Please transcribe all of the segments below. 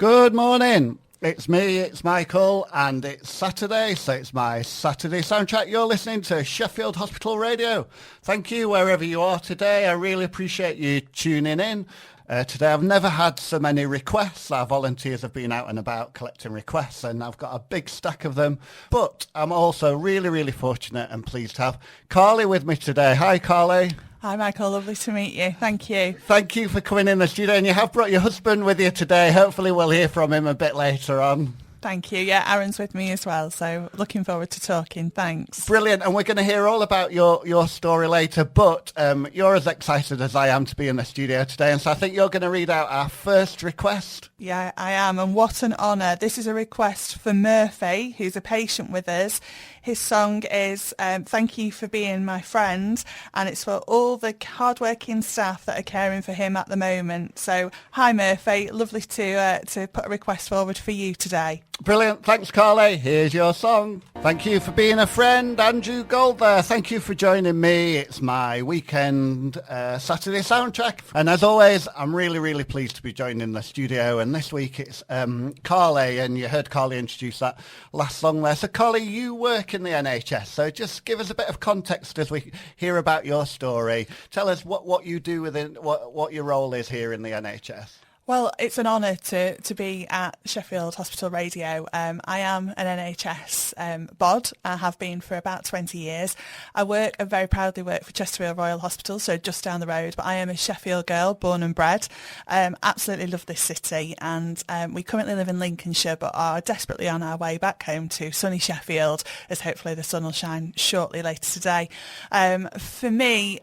Good morning. It's me, it's Michael, and it's Saturday, so it's my Saturday soundtrack. You're listening to Sheffield Hospital Radio. Thank you wherever you are today. I really appreciate you tuning in. Today I've never had so many requests. Our volunteers have been out and about collecting requests, and I've got a big stack of them. But I'm also really fortunate and pleased to have Karlie with me today. Hi, Karlie. Hi Michael, lovely to meet you. Thank you. Thank you for coming in the studio, and you have brought your husband with you today. Hopefully we'll hear from him a bit later on. Thank you. Yeah, Aaron's with me as well, so looking forward to talking. Thanks. Brilliant, and we're going to hear all about your story later, but you're as excited as I am to be in the studio today, and so I think you're going to read out our first request. Yeah, I am, and what an honour. This is a request for Murphy, who's a patient with us. His song is Thank You for Being My Friend, and it's for all the hard-working staff that are caring for him at the moment. So, hi Murphy, lovely to put a request forward for you today. Brilliant, thanks Karlie. Here's your song. Thank you for being a friend. Andrew Gold there. Thank you for joining me. It's my weekend Saturday soundtrack. And as always, I'm really pleased to be joined in the studio. And this week it's Karlie, and you heard Karlie introduce that last song there. So Karlie, you work in the NHS, so just give us a bit of context as we hear about your story. Tell us what you do within, what your role is here in the NHS. Well, it's an honour to be at Sheffield Hospital Radio. I am an NHS bod. I have been for about 20 years. I very proudly work for Chesterfield Royal Hospital, so just down the road, but I am a Sheffield girl, born and bred. Absolutely love this city, and we currently live in Lincolnshire, but are desperately on our way back home to sunny Sheffield, as hopefully the sun will shine shortly later today. For me,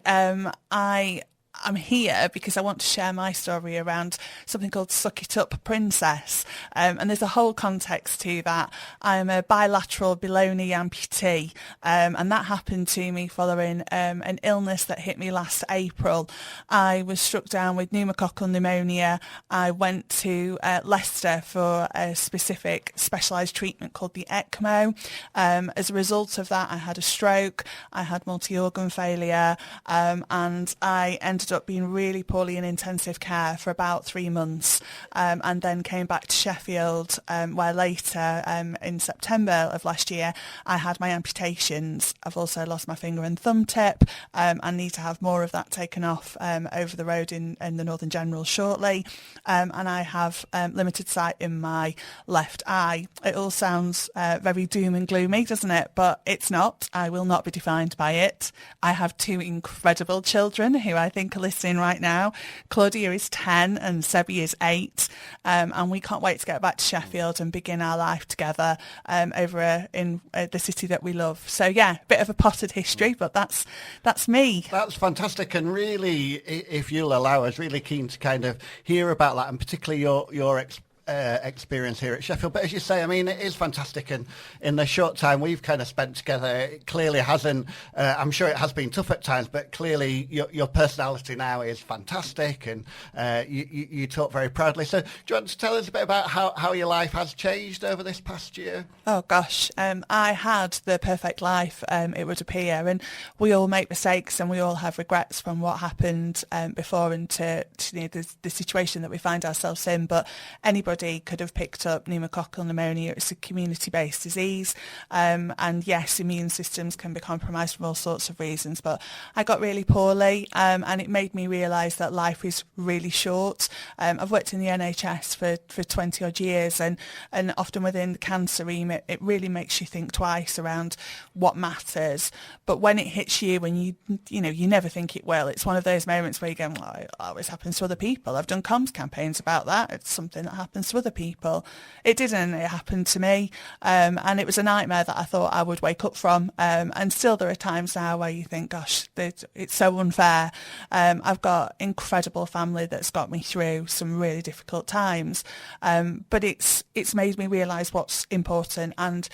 I'm here because I want to share my story around something called Suck It Up Princess. And there's a whole context to that. I'm a bilateral below knee amputee, and that happened to me following an illness that hit me last April. I was struck down with pneumococcal pneumonia. I went to Leicester for a specific specialised treatment called the ECMO. As a result of that, I had a stroke, I had multi-organ failure, and I ended up being really poorly in intensive care for about 3 months, and then came back to Sheffield, where later in September of last year I had my amputations. I've also lost my finger and thumb tip. I need to have more of that taken off over the road in the Northern General shortly, and I have limited sight in my left eye. It all sounds very doom and gloomy, doesn't it? But it's not. I will not be defined by it. I have 2 incredible children who I think are listening right now. Claudia is 10 and Sebi is 8, and we can't wait to get back to Sheffield and begin our life together over in the city that we love. So yeah, a bit of a potted history, but that's me. That's fantastic, and really, if you'll allow us, really keen to kind of hear about that, and particularly your experience here at Sheffield. But as you say, I mean, it is fantastic, and in the short time we've kind of spent together, it clearly hasn't, I'm sure it has been tough at times, but clearly your personality now is fantastic, and you talk very proudly. So do you want to tell us a bit about how your life has changed over this past year? Oh gosh, I had the perfect life, it would appear, and we all make mistakes and we all have regrets from what happened before and to the situation that we find ourselves in, but anybody could have picked up pneumococcal pneumonia. It's a community-based disease, and yes, immune systems can be compromised for all sorts of reasons, but I got really poorly, and it made me realise that life is really short. I've worked in the NHS for 20 odd years, and often within the cancer remit, it really makes you think twice around what matters. But when it hits you, and you never think it will, it's one of those moments where you go, well, it always happens to other people. I've done comms campaigns about that. It's something that happens to other people. It didn't. It happened to me, and it was a nightmare that I thought I would wake up from, and still there are times now where you think, gosh, it's so unfair. I've got incredible family that's got me through some really difficult times, but it's made me realise what's important. And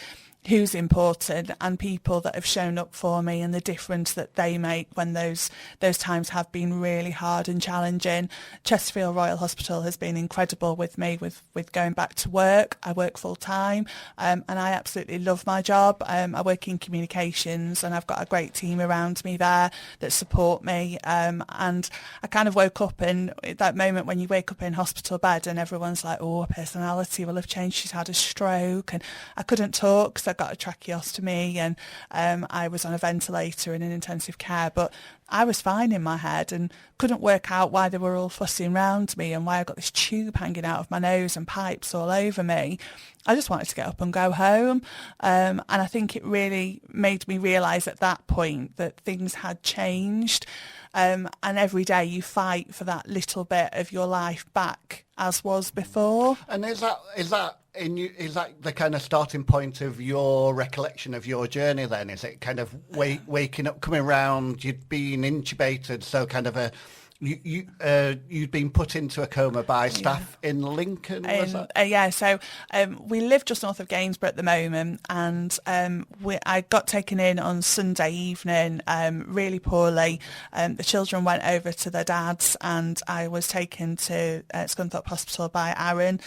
who's important and people that have shown up for me and the difference that they make when those times have been really hard and challenging. Chesterfield Royal Hospital has been incredible with me with going back to work. I work full time and I absolutely love my job. I work in communications and I've got a great team around me there that support me, and I kind of woke up in that moment when you wake up in hospital bed and everyone's like, oh, her personality will have changed, she's had a stroke, and I couldn't talk because I got a tracheostomy and I was on a ventilator and in intensive care, but I was fine in my head and couldn't work out why they were all fussing around me and why I got this tube hanging out of my nose and pipes all over me. I just wanted to get up and go home. And I think it really made me realise at that point that things had changed. And every day you fight for that little bit of your life back as was before. And is that the kind of starting point of your recollection of your journey then? Is it kind of waking up, coming round, you'd been intubated, so kind of you'd been put into a coma by staff in Lincoln, was that? So we live just north of Gainsborough at the moment, and I got taken in on Sunday evening really poorly. The children went over to their dads and I was taken to Scunthorpe Hospital by Aaron.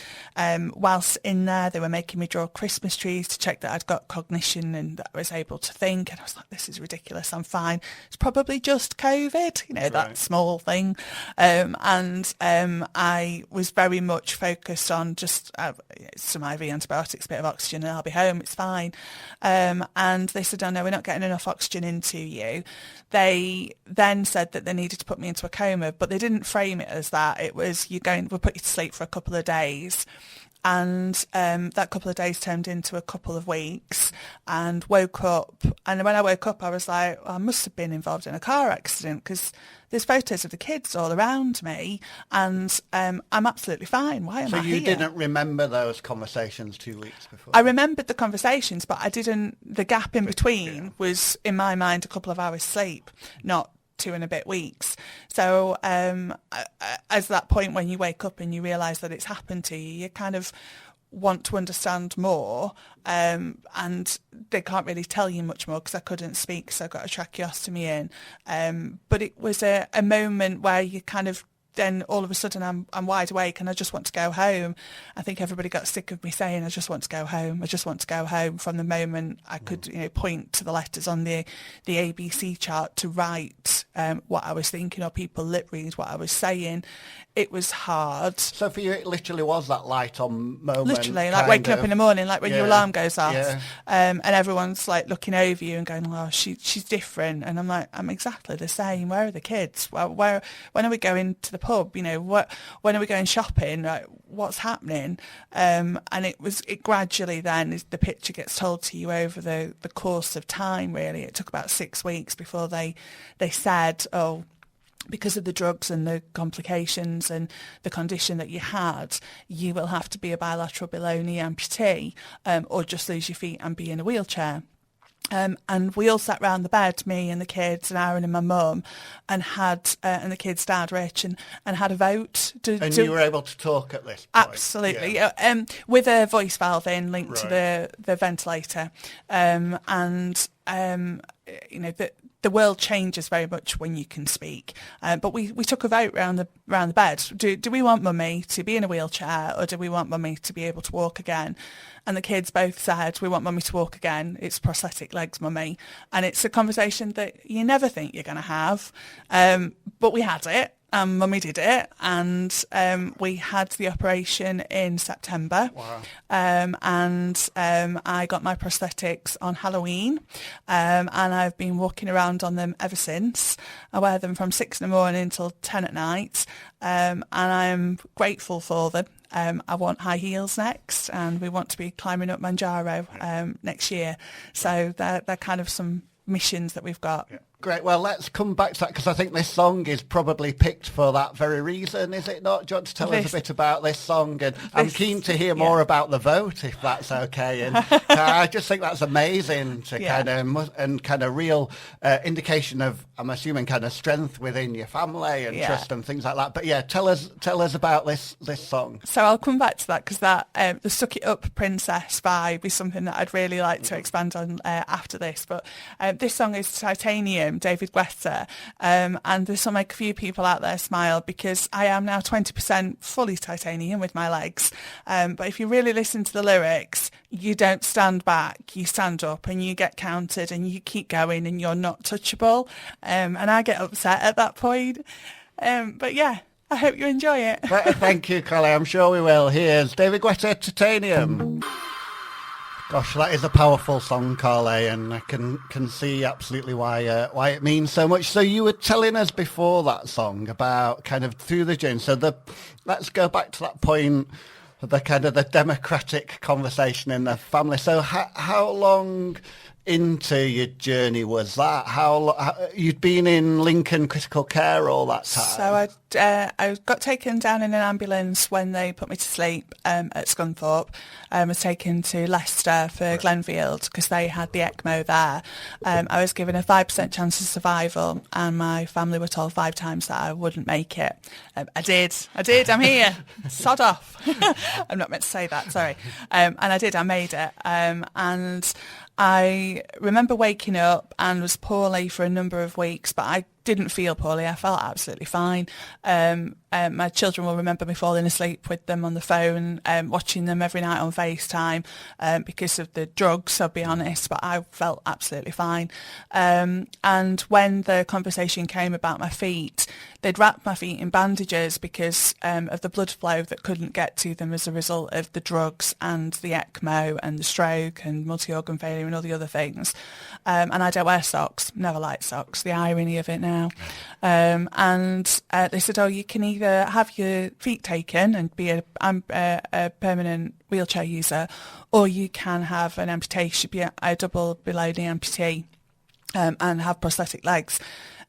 Whilst in there, they were making me draw Christmas trees to check that I'd got cognition and that I was able to think, and I was like, this is ridiculous, I'm fine. It's probably just COVID, right. That small thing. I was very much focused on just some IV antibiotics, a bit of oxygen, and I'll be home, it's fine. And they said, oh no, we're not getting enough oxygen into you. They then said that they needed to put me into a coma, but they didn't frame it as that. It was, we'll put you to sleep for a couple of days. And that couple of days turned into a couple of weeks, and woke up. And when I woke up, I was like, I must have been involved in a car accident because there's photos of the kids all around me, and I'm absolutely fine. Why am I here? So you didn't remember those conversations 2 weeks before? I remembered the conversations, but I didn't. The gap in between was, in my mind, a couple of hours sleep, not 2 and a bit weeks. So as that point when you wake up and you realise that it's happened to you, you kind of want to understand more, and they can't really tell you much more because I couldn't speak, so I got a tracheostomy in. But it was a moment where you kind of, then all of a sudden I'm wide awake and I just want to go home. I think everybody got sick of me saying, I just want to go home. I just want to go home, from the moment I could point to the letters on the ABC chart to write what I was thinking, or people lip read what I was saying. It was hard. So for you, it literally was that light on moment. Literally, like waking up in the morning, like when your alarm goes off, and everyone's like looking over you and going, oh, she's different. And I'm like, I'm exactly the same. Where are the kids? Well, when are we going to the pub? When are we going shopping? Like, what's happening? And it gradually then, the picture gets told to you over the course of time, really. It took about 6 weeks before they said, oh, because of the drugs and the complications and the condition that you had, you will have to be a bilateral below knee amputee, or just lose your feet and be in a wheelchair. And we all sat round the bed, me and the kids and Aaron and my mum, and had and the kids' dad, Rich, and had a vote. You were able to talk at this point? Absolutely, with a voice valve in linked to the ventilator, the world changes very much when you can speak. But we took a vote round the bed. Do we want mummy to be in a wheelchair, or do we want mummy to be able to walk again? And the kids both said, we want mummy to walk again. It's prosthetic legs, mummy. And it's a conversation that you never think you're going to have. But we had it. Mummy did it, and we had the operation in September. Wow. I got my prosthetics on Halloween, and I've been walking around on them ever since. I wear them from 6 in the morning till 10 at night, and I'm grateful for them. I want high heels next, and we want to be climbing up Manjaro next year. So they're kind of some missions that we've got. Yeah. Great. Well, let's come back to that because I think this song is probably picked for that very reason, is it not? Do you want to tell us a bit about this song? And I'm keen to hear more about the vote, if that's okay. And I just think that's amazing to kind of real indication of, I'm assuming, kind of strength within your family and trust and things like that. But yeah, tell us about this song. So I'll come back to that because that the Suck It Up Princess vibe is something that I'd really like to expand on after this. But this song is Titanium, David Guetta, and this will make a few people out there smile because I am now 20% fully titanium with my legs. But if you really listen to the lyrics, you don't stand back, you stand up and you get counted and you keep going and you're not touchable. And I get upset at that point. But yeah, I hope you enjoy it. Thank you, Karlie. I'm sure we will. Here's David Guetta, Titanium. Gosh, that is a powerful song, Karlie, and I can see absolutely why it means so much. So you were telling us before that song about kind of through the journey. So let's go back to that point, the kind of the democratic conversation in the family. So how long into your journey was that? How you'd been in Lincoln critical care all that time? So I got taken down in an ambulance when they put me to sleep at Scunthorpe. I was taken to Leicester for Glenfield because they had the ECMO there. I was given a 5% chance of survival and my family were told 5 times that I wouldn't make it. I did, I'm here, sod off. I'm not meant to say that, sorry. And I did, I made it. And I remember waking up and was poorly for a number of weeks, but I didn't feel poorly. I felt absolutely fine. My children will remember me falling asleep with them on the phone, watching them every night on FaceTime because of the drugs, I'll be honest, but I felt absolutely fine. And when the conversation came about my feet, they'd wrapped my feet in bandages because of the blood flow that couldn't get to them as a result of the drugs and the ECMO and the stroke and multi-organ failure and all the other things. And I don't wear socks, never liked socks, the irony of it now. And they said, oh, you can either have your feet taken and be a permanent wheelchair user, or you can have an amputation, be a double below knee amputee, and have prosthetic legs.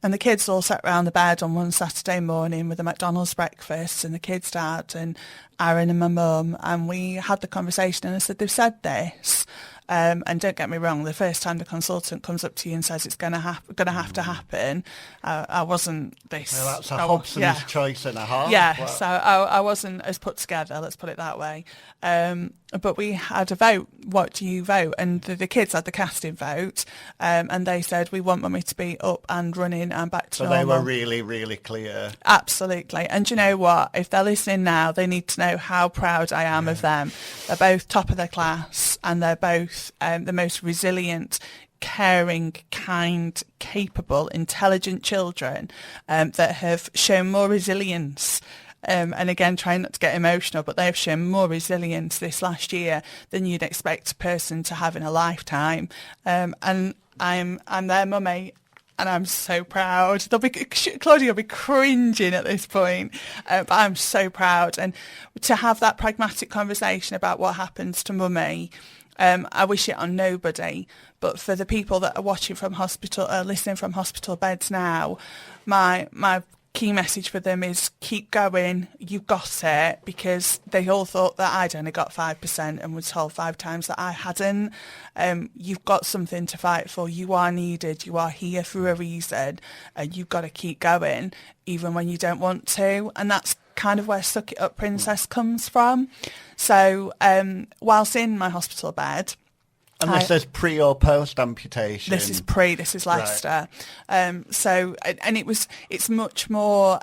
And the kids all sat around the bed on one Saturday morning with a McDonald's breakfast and the kids' dad and Aaron and my mum, and we had the conversation and I said, they've said this. And don't get me wrong, the first time the consultant comes up to you and says it's going to have to happen, I wasn't this. Well, that's a Hobson's choice and a half. Yeah, well. So I wasn't as put together, let's put it that way. But we had a vote. What do you vote? And the kids had the casting vote, and they said, we want Mummy to be up and running and back to normal. So they were really, really clear. Absolutely. And do you know what? If they're listening now, they need to know how proud I am of them. They're both top of their class and they're both the most resilient, caring, kind, capable, intelligent children that have shown more resilience. And again, trying not to get emotional, but they have shown more resilience this last year than you'd expect a person to have in a lifetime. And I'm their mummy. And I'm so proud. Claudia will be cringing at this point, but I'm so proud. And to have that pragmatic conversation about what happens to Mummy, I wish it on nobody. But for the people that are watching from hospital, listening from hospital beds now, my key message for them is keep going, you've got it, because they all thought that I'd only got 5% and was told 5 times that I hadn't. You've got something to fight for, you are needed, you are here for a reason, and you've got to keep going even when you don't want to. And that's kind of where Suck It Up Princess comes from. So whilst in my hospital bed, and this is pre or post amputation? This is pre, this is Leicester. Right. So, and it's much more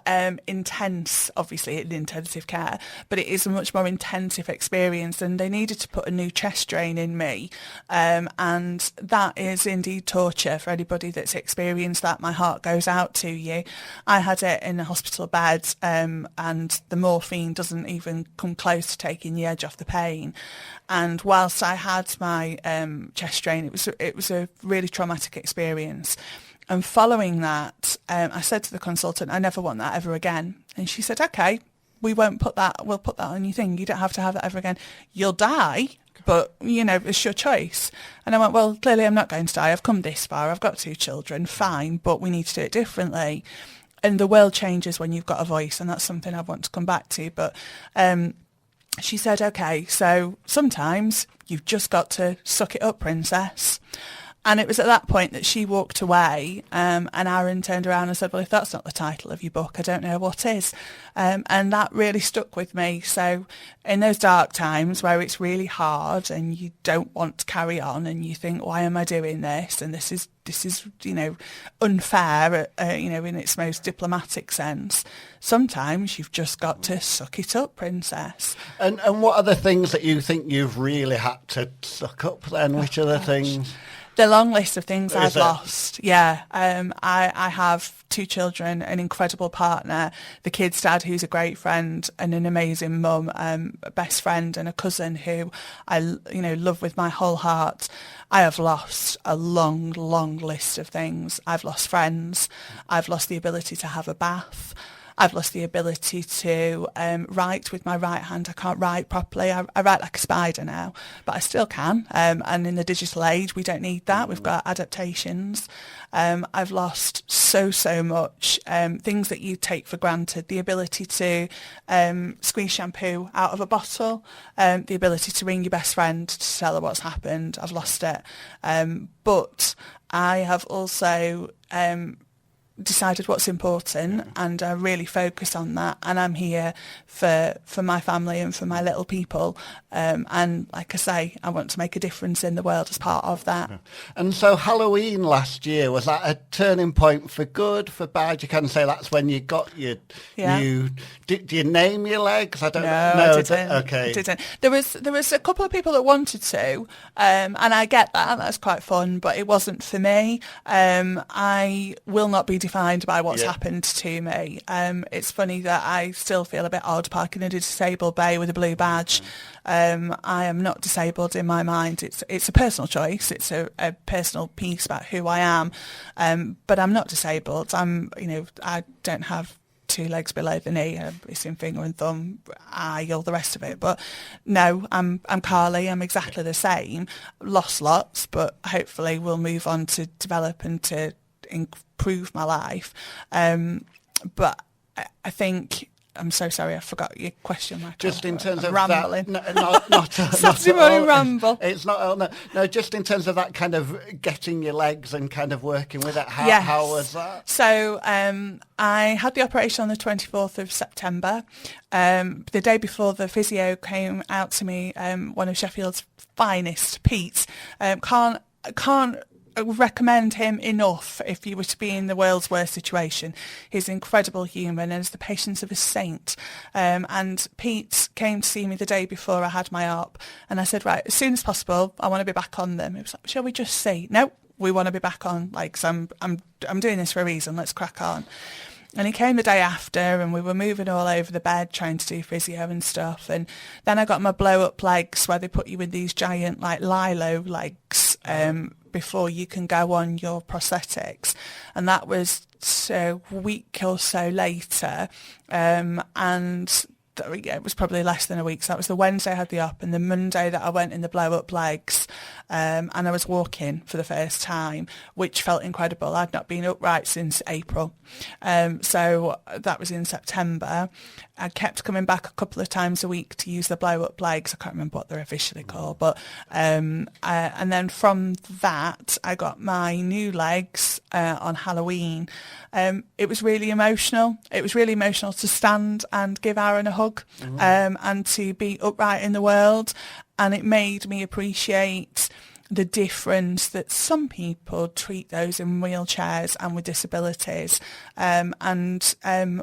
intense, obviously in intensive care, but it is a much more intensive experience, and they needed to put a new chest drain in me. And that is indeed torture for anybody that's experienced that. My heart goes out to you. I had it in a hospital bed, and the morphine doesn't even come close to taking the edge off the pain. And whilst I had my chest drain, it was a really traumatic experience. And following that, I said to the consultant, I never want that ever again. And she said, okay, we'll put that on your thing. You don't have to have that ever again. You'll die, but, you know, it's your choice. And I went, well, clearly I'm not going to die. I've come this far. I've got 2 children, fine, but we need to do it differently. And the world changes when you've got a voice, and that's something I want to come back to. But she said, OK, so sometimes you've just got to suck it up, princess. And it was at that point that she walked away, and Aaron turned around and said, well, if that's not the title of your book, I don't know what is. And that really stuck with me. So in those dark times where it's really hard and you don't want to carry on and you think, why am I doing this? And this is you know, unfair, you know, in its most diplomatic sense. Sometimes you've just got to suck it up, princess. And what are the things that you think you've really had to suck up then? Which are the things? The long list of things I've lost. Yeah. I have 2 children, an incredible partner, the kid's dad who's a great friend, and an amazing mum, a best friend and a cousin who I, you know, love with my whole heart. I have lost a long, long list of things. I've lost friends. I've lost the ability to have a bath. I've lost the ability to write with my right hand. I can't write properly. I write like a spider now, but I still can. And in the digital age, we don't need that. We've got adaptations. I've lost so much, things that you take for granted. The ability to squeeze shampoo out of a bottle, the ability to ring your best friend to tell her what's happened. I've lost it. But I have also decided what's important, and I really focus on that, and I'm here for my family and for my little people, and like I say, I want to make a difference in the world as part of that. And so Halloween last year, was that a turning point for good, for bad? You can say that's when you got your new... Do you name your legs? I don't know. No, I didn't. Okay. I didn't. There was a couple of people that wanted to, and I get that, that's quite fun, but it wasn't for me. I will not be defined by what's happened to me. It's funny that I still feel a bit odd parking in a disabled bay with a blue badge. I am not disabled in my mind. It's a personal choice. It's a personal piece about who I am. But I'm not disabled. I don't have 2 legs below the knee, missing finger and thumb, eye, all the rest of it. But no, I'm Karlie. I'm exactly the same. Lost lots, but hopefully we'll move on to develop and to improve my life. But I think... I'm so sorry, I forgot your question, Michael. Just in terms of rambling. That, not Saturday morning ramble. It's not. No, just in terms of that kind of getting your legs and kind of working with it. How was that? So I had the operation on the 24th of September. The day before, the physio came out to me. One of Sheffield's finest, Pete. Can't recommend him enough if you were to be in the world's worst situation. He's an incredible human and has the patience of a saint. And Pete came to see me the day before I had my op, and I said, right, as soon as possible, I want to be back on them. He was like, shall we just see? No, we want to be back on. Like, so I'm doing this for a reason. Let's crack on. And he came the day after, and we were moving all over the bed trying to do physio and stuff. And then I got my blow-up legs, where they put you in these giant, like, lilo legs before you can go on your prosthetics. And that was a week or so later. It was probably less than a week. So that was the Wednesday I had the op, and the Monday that I went in the blow-up legs, and I was walking for the first time, which felt incredible. I'd not been upright since April. So that was in September. I kept coming back a couple of times a week to use the blow-up legs. I can't remember what they're officially called. But and then from that, I got my new legs on Halloween. It was really emotional. It was really emotional to stand and give Aaron a hug, and to be upright in the world. And it made me appreciate the difference that some people treat those in wheelchairs and with disabilities, and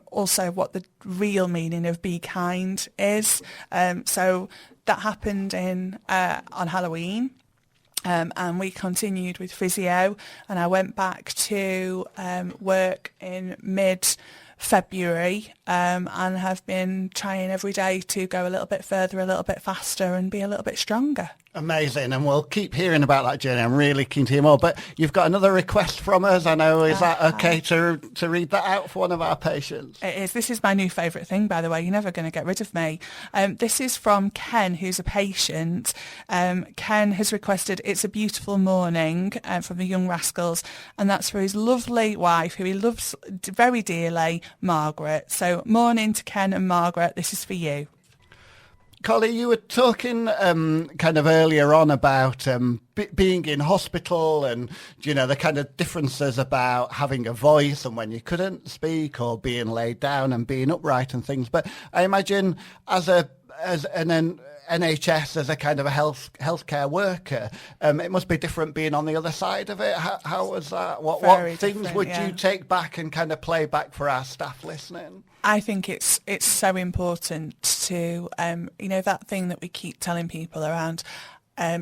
also what the real meaning of be kind is. So that happened on Halloween. And we continued with physio, and I went back to work in mid-February, and have been trying every day to go a little bit further, a little bit faster, and be a little bit stronger. Amazing, and we'll keep hearing about that journey. I'm really keen to hear more. But you've got another request from us, I know. Is that okay to read that out for one of our patients? It is. This is my new favourite thing, by the way. You're never going to get rid of me. This is from Ken, who's a patient. Ken has requested "It's a Beautiful Morning" from the Young Rascals, and that's for his lovely wife, who he loves very dearly, Margaret. So morning to Ken and Margaret. This is for you. Karlie, you were talking kind of earlier on about being in hospital and, the kind of differences about having a voice and when you couldn't speak, or being laid down and being upright and things. But I imagine as an NHS, as a kind of a healthcare worker, it must be different being on the other side of it. How was that? What things would you take back and kind of play back for our staff listening? I think it's so important to, that thing that we keep telling people around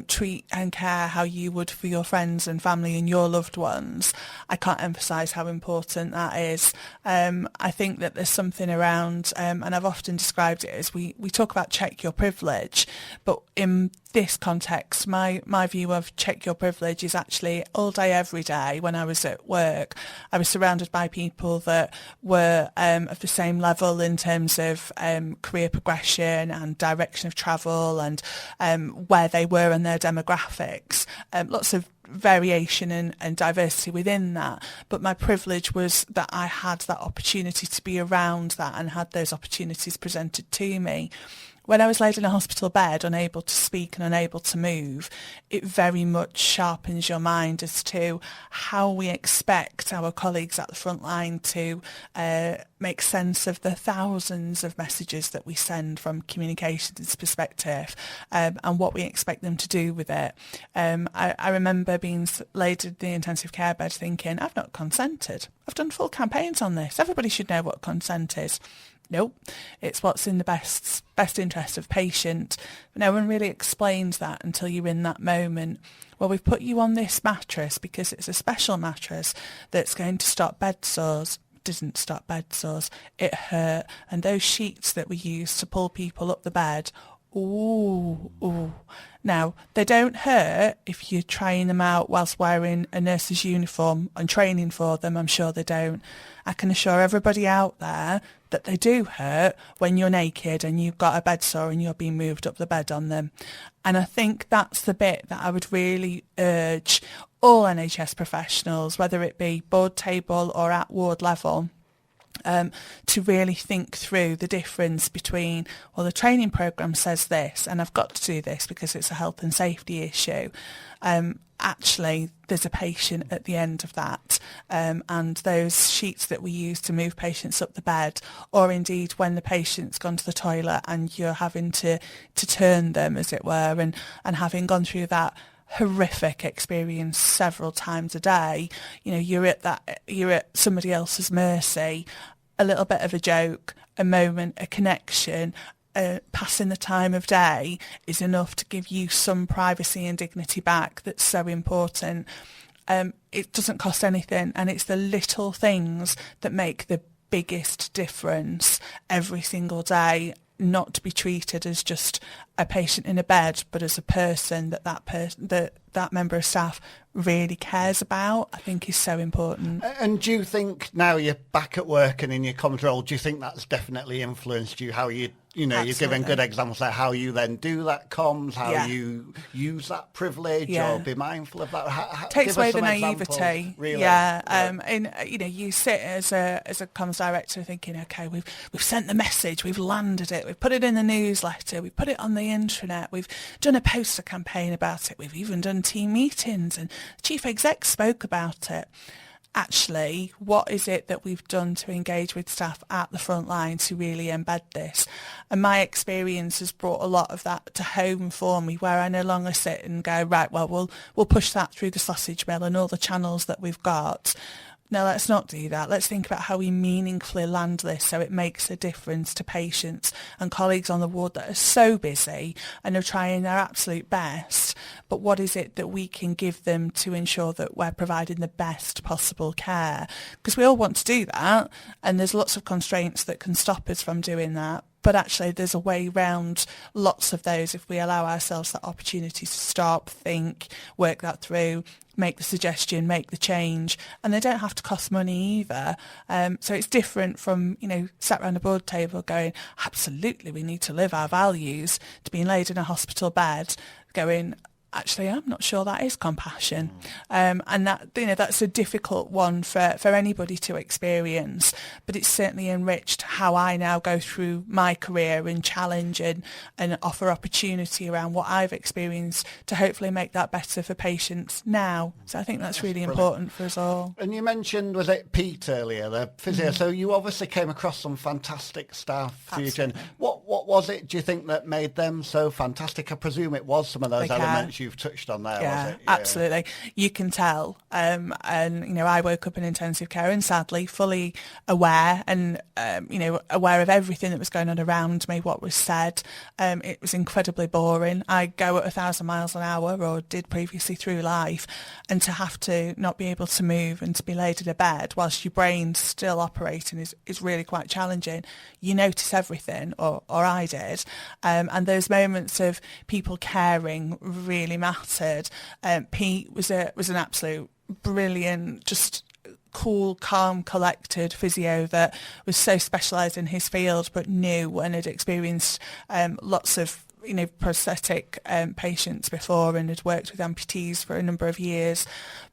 treat and care how you would for your friends and family and your loved ones. I can't emphasise how important that is. I think that there's something around, and I've often described it as we talk about check your privilege, but in this context, my view of check your privilege is actually all day, every day. When I was at work, I was surrounded by people that were of the same level in terms of career progression and direction of travel and where they were and their demographics. Lots of variation and diversity within that, but my privilege was that I had that opportunity to be around that and had those opportunities presented to me. When I was laid in a hospital bed, unable to speak and unable to move, it very much sharpens your mind as to how we expect our colleagues at the front line to make sense of the thousands of messages that we send from communications perspective, and what we expect them to do with it. I remember being laid in the intensive care bed thinking, I've not consented. I've done full campaigns on this. Everybody should know what consent is. Nope, it's what's in the best interest of patient. No one really explains that until you're in that moment. Well, we've put you on this mattress because it's a special mattress that's going to stop bed sores. Didn't stop bed sores. It hurt. And those sheets that we use to pull people up the bed, ooh. Now, they don't hurt if you're trying them out whilst wearing a nurse's uniform and training for them. I'm sure they don't. I can assure everybody out there that they do hurt when you're naked and you've got a bed sore and you're being moved up the bed on them. And I think that's the bit that I would really urge all NHS professionals, whether it be board table or at ward level, to really think through the difference between, well, the training programme says this and I've got to do this because it's a health and safety issue. Actually, there's a patient at the end of that, and those sheets that we use to move patients up the bed, or indeed when the patient's gone to the toilet and you're having to turn them, as it were, and having gone through that horrific experience several times a day, you're at somebody else's mercy. A little bit of a joke, a moment, a connection, passing the time of day is enough to give you some privacy and dignity back. That's so important. It doesn't cost anything, and it's the little things that make the biggest difference every single day. Not to be treated as just a patient in a bed, but as a person that member of staff really cares about, I think is so important. And do you think now you're back at work and in your comms role, do you think that's definitely influenced you, how you're giving good examples of how you then do that comms, how you use that privilege or be mindful of that? Takes away the naivety. Really. You sit as a comms director thinking, okay, we've sent the message, we've landed it, we've put it in the newsletter, we've put it on the intranet, we've done a poster campaign about it, we've even done team meetings and the chief exec spoke about it. Actually, what is it that we've done to engage with staff at the front line to really embed this? And my experience has brought a lot of that to home for me, where I no longer sit and go, right, well, we'll push that through the sausage mill and all the channels that we've got. No, let's not do that. Let's think about how we meaningfully land this so it makes a difference to patients and colleagues on the ward that are so busy and are trying their absolute best. But what is it that we can give them to ensure that we're providing the best possible care? Because we all want to do that, and there's lots of constraints that can stop us from doing that. But actually, there's a way round lots of those if we allow ourselves that opportunity to stop, think, work that through, make the suggestion, make the change, and they don't have to cost money either. So it's different from, sat around a board table going, absolutely, we need to live our values, to being laid in a hospital bed going, actually, I'm not sure that is compassion. And that's a difficult one for anybody to experience, but it's certainly enriched how I now go through my career and challenge and offer opportunity around what I've experienced to hopefully make that better for patients now. So I think that's really important for us all. And you mentioned, was it Pete earlier, the physio? So you obviously came across some fantastic staff, Fusion. What was it, do you think, that made them so fantastic? I presume it was some of those elements you've touched on there, was it? Yeah. Absolutely. You can tell. And, I woke up in intensive care and sadly fully aware and, aware of everything that was going on around me, what was said. It was incredibly boring. I go at 1,000 miles an hour, or did previously through life, and to have to not be able to move and to be laid in a bed whilst your brain's still operating is really quite challenging. You notice everything, or I did. And those moments of people caring really mattered. Pete was an absolute brilliant, just cool, calm, collected physio that was so specialised in his field but knew and had experienced lots of prosthetic patients before and had worked with amputees for a number of years.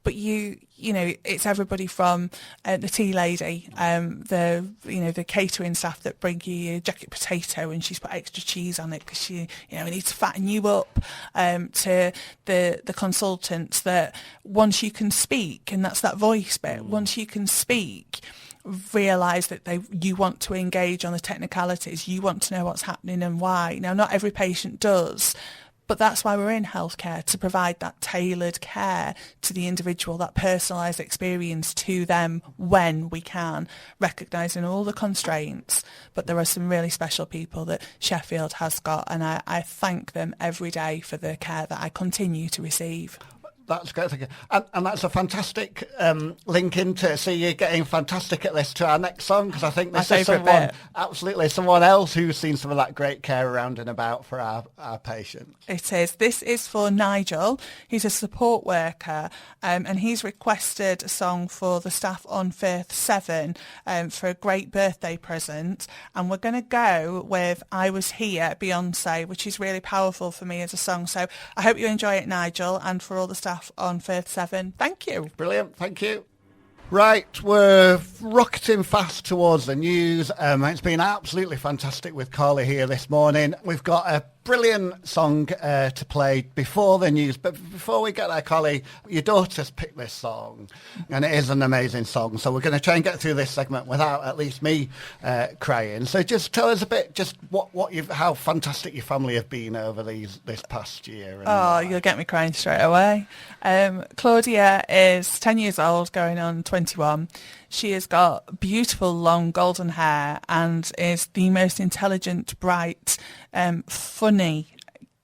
But it's everybody from the tea lady, the catering staff that bring you your jacket potato and she's put extra cheese on it because we need to fatten you up, to the consultants that once you can speak, and that's that voice bit, once you can speak, realise that you want to engage on the technicalities, you want to know what's happening and why. Now, not every patient does, but that's why we're in healthcare, to provide that tailored care to the individual, that personalised experience to them when we can, recognising all the constraints. But there are some really special people that Sheffield has got, and I thank them every day for the care that I continue to receive. That's great. Thank you. And that's a fantastic link into, so you're getting fantastic at this, to our next song, because I think this is someone else who's seen some of that great care around and about for our patients. It is. This is for Nigel. He's a support worker, and he's requested a song for the staff on Firth 7 for a great birthday present. And we're going to go with I Was Here, Beyonce, which is really powerful for me as a song. So I hope you enjoy it, Nigel, and for all the staff on Firth 7. Thank you. Brilliant. Thank you. Right, we're rocketing fast towards the news. It's been absolutely fantastic with Karlie here this morning. We've got a brilliant song to play before the news, but before we get there, Karlie, your daughter's picked this song, and it is an amazing song, so we're going to try and get through this segment without at least me crying. So just tell us a bit, just how fantastic your family have been over this past year. You'll get me crying straight away. Claudia is 10 years old, going on 21. She has got beautiful long golden hair and is the most intelligent, bright, funny,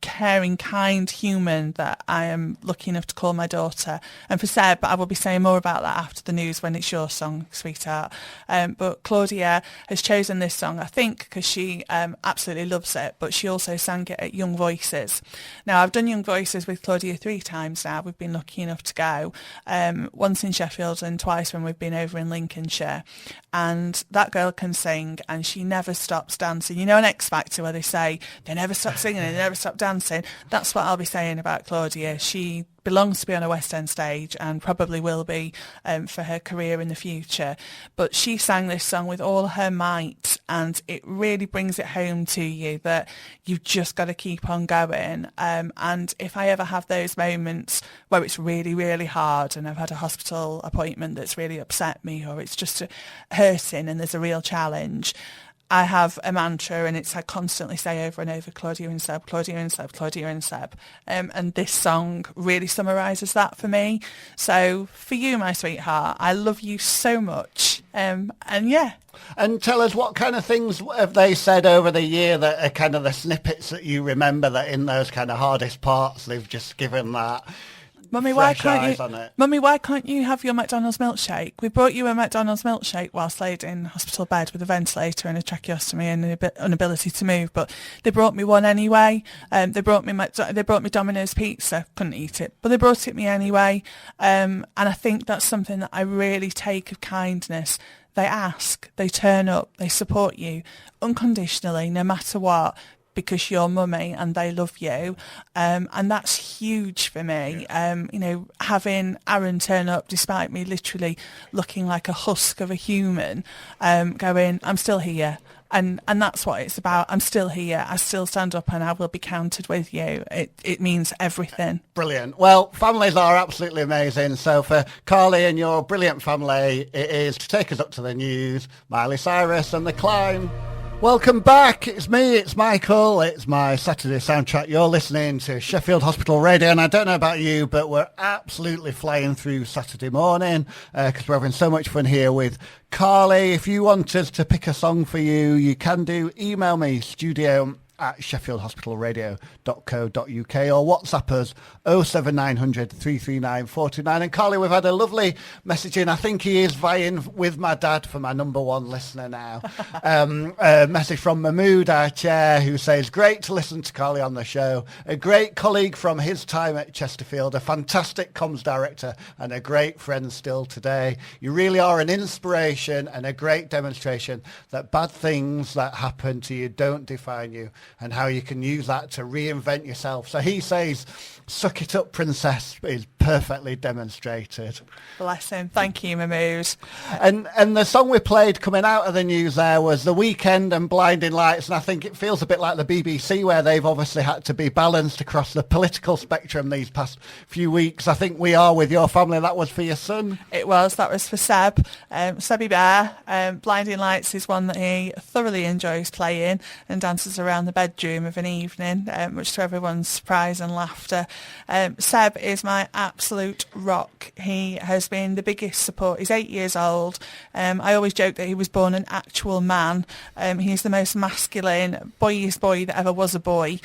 caring, kind human that I am lucky enough to call my daughter. And for Seb, I will be saying more about that after the news when it's your song, sweetheart. But Claudia has chosen this song, I think, because she absolutely loves it, but she also sang it at Young Voices. Now, I've done Young Voices with Claudia 3 times now. We've been lucky enough to go, once in Sheffield and twice when we've been over in Lincolnshire. And that girl can sing, and she never stops dancing. You know, an X Factor where they say they never stop singing and they never stop dancing. That's what I'll be saying about Claudia. She belongs to be on a West End stage and probably will be for her career in the future. But she sang this song with all her might, and it really brings it home to you that you've just got to keep on going. And if I ever have those moments where it's really, really hard and I've had a hospital appointment that's really upset me, or it's just hurting and there's a real challenge, I have a mantra, and it's I constantly say over and over, Claudia and Seb, Claudia and Seb, Claudia and Seb. And this song really summarises that for me. So for you, my sweetheart, I love you so much. And yeah. And tell us, what kind of things have they said over the year that are kind of the snippets that you remember, that in those kind of hardest parts they've just given that Mummy, why fresh can't eyes you? on it. Mummy, why can't you have your McDonald's milkshake? We brought you a McDonald's milkshake whilst laid in hospital bed with a ventilator and a tracheostomy and an inability to move. But they brought me one anyway. They brought me Domino's pizza. Couldn't eat it, but they brought it me anyway. And I think that's something that I really take of kindness. They ask, they turn up, they support you unconditionally, no matter what, because you're mummy and they love you. And that's huge for me. Having Aaron turn up despite me literally looking like a husk of a human, going, I'm still here. And that's what it's about. I'm still here. I still stand up and I will be counted with you. It means everything. Brilliant. Well, families are absolutely amazing. So for Karlie and your brilliant family, it is to take us up to the news, Miley Cyrus and The Climb. Welcome back. It's me, it's Michael. It's my Saturday soundtrack. You're listening to Sheffield Hospital Radio, and I don't know about you, but we're absolutely flying through Saturday morning because we're having so much fun here with Karlie. If you want us to pick a song for you, you can do. Email me, studio@sheffieldhospitalradio.co.uk or WhatsApp us 07900 339 429. And Karlie, we've had a lovely message in. I think he is vying with my dad for my number one listener now. A message from Mahmood, our chair, who says, great to listen to Karlie on the show. A great colleague from his time at Chesterfield, a fantastic comms director and a great friend still today. You really are an inspiration and a great demonstration that bad things that happen to you don't define you, and how you can use that to reinvent yourself. So he says, suck it up, princess, is perfectly demonstrated. Bless him. Thank you, Mahmood. And the song we played coming out of the news there was The Weeknd and Blinding Lights, and I think it feels a bit like the BBC, where they've obviously had to be balanced across the political spectrum these past few weeks. I think we are with your family. That was for your son. It was. That was for Seb. Sebby Bear. Blinding Lights is one that he thoroughly enjoys playing and dances around the bedroom of an evening, much to everyone's surprise and laughter. Seb is my absolute rock. He has been the biggest support. He's 8 years old. I always joke that he was born an actual man. He's the most masculine, boyiest boy that ever was a boy.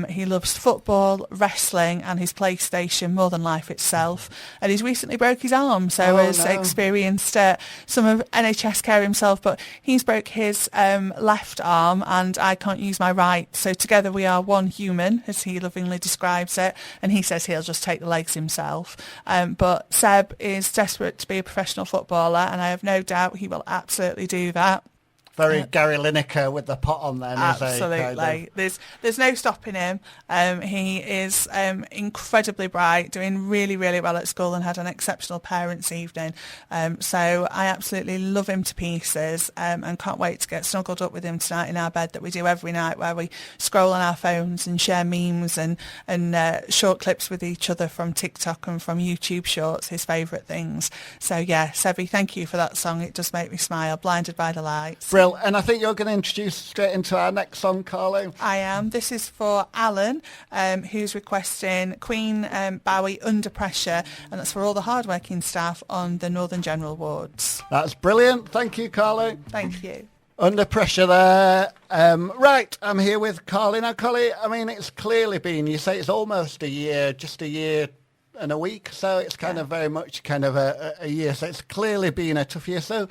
He loves football, wrestling and his PlayStation more than life itself. And he's recently broke his arm, so has experienced some of NHS care himself, but he's broke his left arm and I can't use my right. So together we are one human, as he lovingly describes it, and he says he'll just take the legs himself. But Seb is desperate to be a professional footballer, and I have no doubt he will absolutely do that. Very Gary Lineker with the pot on there. Absolutely. Kind of. There's no stopping him. He is incredibly bright, doing really, really well at school and had an exceptional parents' evening. So I absolutely love him to pieces and can't wait to get snuggled up with him tonight in our bed that we do every night, where we scroll on our phones and share memes and short clips with each other from TikTok and from YouTube Shorts, his favourite things. So yeah, Sebby, thank you for that song. It does make me smile. Blinded by the Lights. Brilliant. And I think you're going to introduce straight into our next song, Karlie. I am. This is for Alan, who's requesting Queen Bowie, Under Pressure, and that's for all the hardworking staff on the Northern General wards. That's brilliant. Thank you, Karlie. Thank you. Under Pressure there. Right, I'm here with Karlie. Now, Karlie, I mean, it's clearly been, you say it's almost a year, just a year and a week, so it's kind of very much kind of a year. So it's clearly been a tough year. So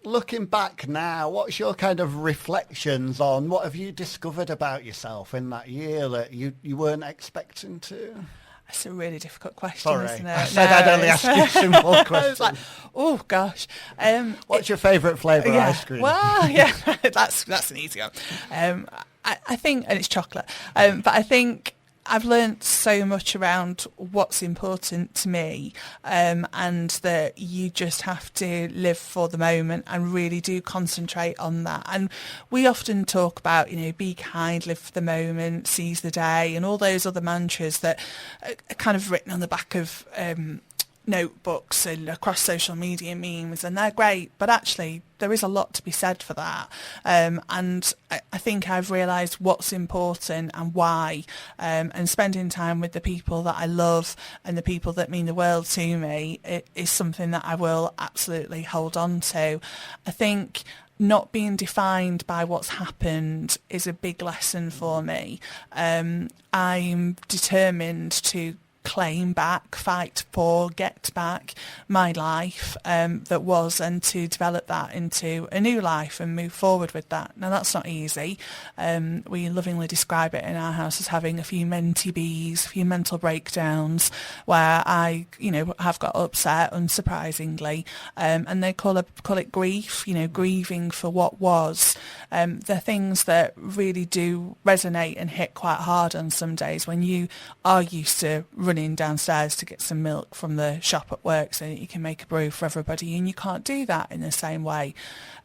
looking back now, what's your kind of reflections on what have you discovered about yourself in that year that you weren't expecting to? That's a really difficult question, Sorry, isn't it? I said I'd only ask you simple questions. I was like, oh gosh. What's your favourite flavour of ice cream? Well, yeah, that's an easy one. I think, and it's chocolate, but I think I've learnt so much around what's important to me, and that you just have to live for the moment and really do concentrate on that. And we often talk about, be kind, live for the moment, seize the day, and all those other mantras that are kind of written on the back of notebooks and across social media memes, and they're great, but actually there is a lot to be said for that, and I think I've realised what's important and why, and spending time with the people that I love and the people that mean the world to me is something that I will absolutely hold on to. I think not being defined by what's happened is a big lesson for me. I'm determined to claim back, fight for, get back my life that was, and to develop that into a new life and move forward with that. Now that's not easy. We lovingly describe it in our house as having a few mentee bees, a few mental breakdowns where I, have got upset, unsurprisingly, and they call it grief, grieving for what was. They're things that really do resonate and hit quite hard on some days when you are used to running downstairs to get some milk from the shop at work so that you can make a brew for everybody, and you can't do that in the same way.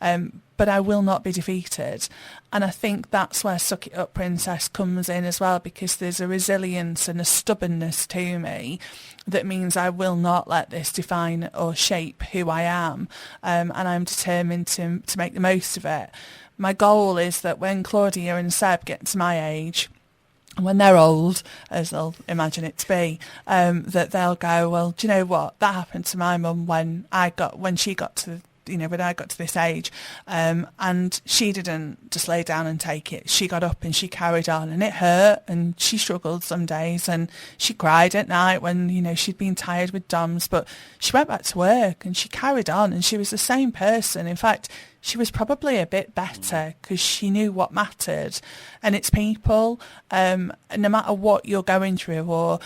But I will not be defeated. And I think that's where Suck It Up Princess comes in as well, because there's a resilience and a stubbornness to me that means I will not let this define or shape who I am. And I'm determined to make the most of it. My goal is that when Claudia and Seb get to my age, when they're old, as they'll imagine it to be, that they'll go, well, do you know what? That happened to my mum when she got to, when I got to this age, and she didn't just lay down and take it. She got up and she carried on, and it hurt, and she struggled some days, and she cried at night when, she'd been tired with DOMS, but she went back to work and she carried on, and she was the same person. In fact, she was probably a bit better because she knew what mattered. And it's people, no matter what you're going through, or,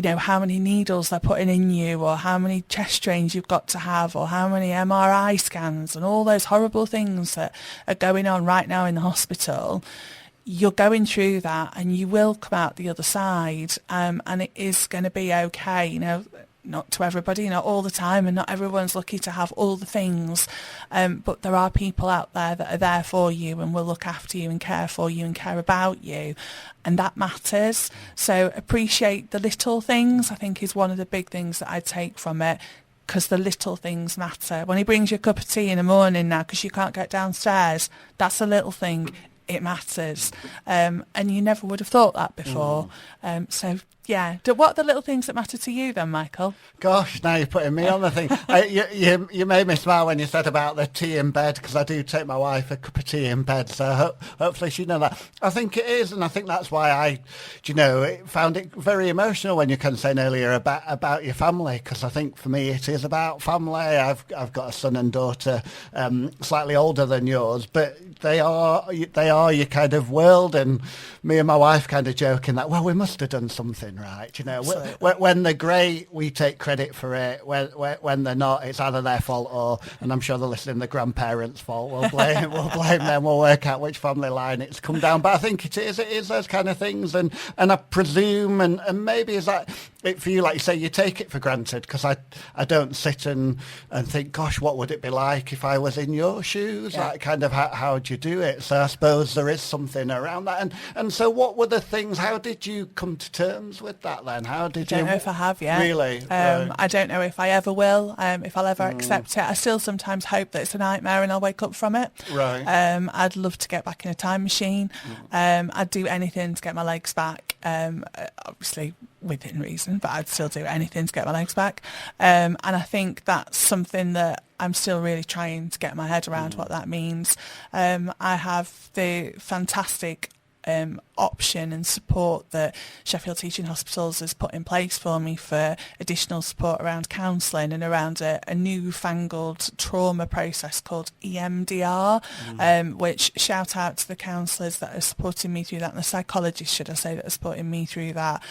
how many needles they're putting in you, or how many chest strains you've got to have, or how many MRI scans and all those horrible things that are going on right now in the hospital. You're going through that and you will come out the other side, and it is going to be okay. Not to everybody, not all the time, and not everyone's lucky to have all the things, but there are people out there that are there for you and will look after you and care for you and care about you, and that matters. So appreciate the little things, I think, is one of the big things that I take from it, because the little things matter. When he brings you a cup of tea in the morning now because you can't get downstairs, that's a little thing. It matters, and you never would have thought that before. So yeah, what are the little things that matter to you then, Michael? Gosh, now you're putting me on the thing. You made me smile when you said about the tea in bed, because I do take my wife a cup of tea in bed, so hopefully she knows that. I think it is, and I think that's why I found it very emotional when you were saying earlier about your family, because I think for me it is about family. I've got a son and daughter, slightly older than yours, but they are your kind of world, and me and my wife kind of joking that, well, we must have done something right, when they're great we take credit for it, when they're not it's either their fault or, and I'm sure they're listening, the grandparents' fault. We'll blame them, we'll work out which family line it's come down. But I think it is those kind of things, and I presume, and maybe is that it for you, like you say, you take it for granted, because I don't sit and think, gosh, what would it be like if I was in your shoes? Yeah. Like, kind of how would you do it? So I suppose there is something around that. And so what were the things, how did you come to terms with that then? How did you? I don't know if I have yet. Really? I don't know if I ever will, if I'll ever accept it. I still sometimes hope that it's a nightmare and I'll wake up from it. Right. I'd love to get back in a time machine. I'd do anything to get my legs back. Obviously within reason, but I'd still do anything to get my legs back. And I think that's something that I'm still really trying to get my head around what that means. I have the fantastic option and support that Sheffield Teaching Hospitals has put in place for me for additional support around counselling and around a newfangled trauma process called EMDR, which shout out to the counsellors that are supporting me through that, and the psychologists, should I say, that are supporting me through that,